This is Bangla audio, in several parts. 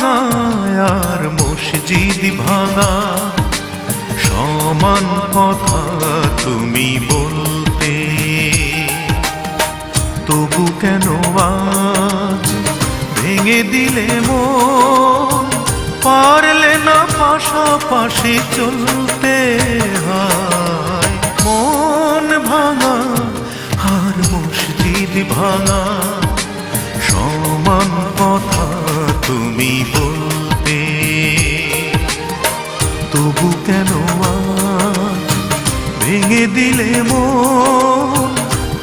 ভাঙা আর মসজিদ ভাঙা সমান কথা তুমি বলতে, তবু কেন আজ ভেঙে দিলে মন, পারলে না পাশাপাশি চলতে। হায় মন ভাঙা আর মসজিদ ভাঙা সমান কথা তুমি বলতে, তবু কেন আজ ভেঙে দিলে মন,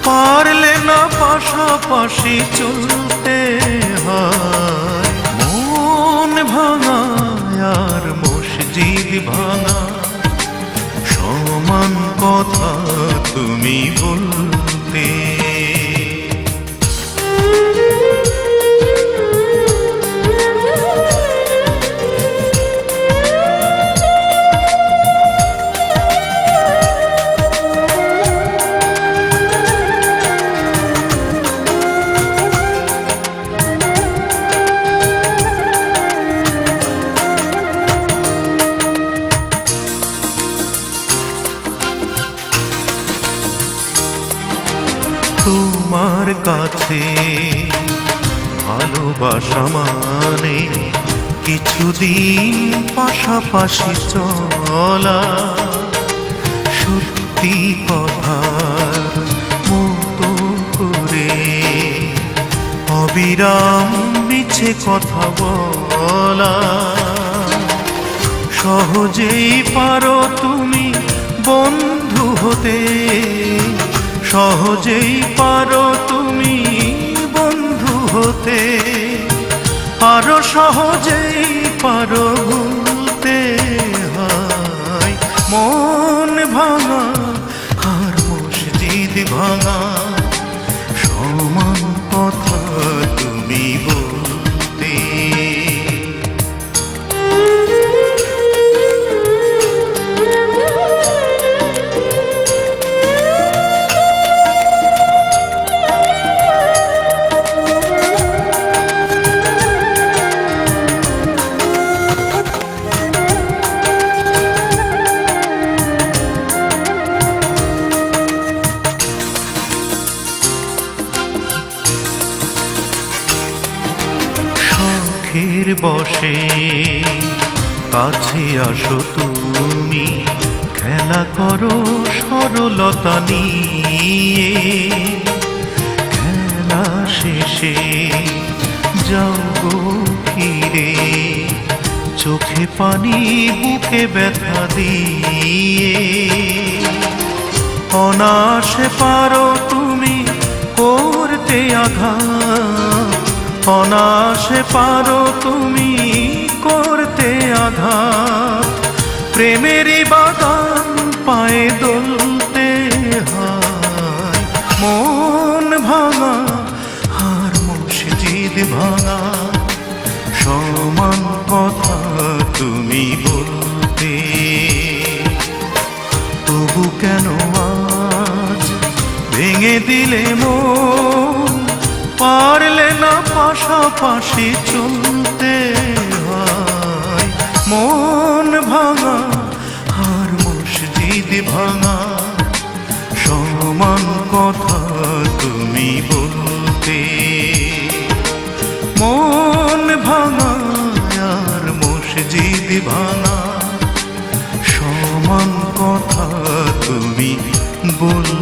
পারলে না পাশাপাশি চলতে। হয় মন ভাঙা আর মসজিদ ভাঙা সমান কথা তুমি বলতে। তোমার কাছে ভালোবাসা মানে কিছুদিন পাশাপাশি চলা, সত্যি কথার মতো করে অবিরাম মিছে কথা বলা। সহজেই পারো তুমি বন্ধু হতে, সহজেই পারো তুমি বন্ধু হতে, আরো সহজেই পারো ভুলতে। হয় মন ভাঙা আর মসজিদ ভাঙা সমান কথা তুমি বলতে। শখের বসে কাছে আসো তুমি, খেলা করো সরলতা নিয়ে। খেলা শেষে যাও গো ফিরে, চোখে পানি বুকে ব্যথা দিয়ে। অনায়াসে পারো তুমি করতে আঘাত, অনায়াসে পারো তুমি করতে আঘাত। প্রেমেরই বাগান পায়ে দোলতে। হয় মন ভাঙা আর মসজিদ ভাঙা সমান কথা তুমি বলতে, তবু কেন আজ ভেঙে দিলে মন, পারলে না পাশাপাশি চলতে। হয় মন ভাঙা আর মসজিদ ভাঙা সমান কথা তুমি বলতে। মন ভাঙা আর মসজিদ ভাঙা সমান কথা তুমি বলতে।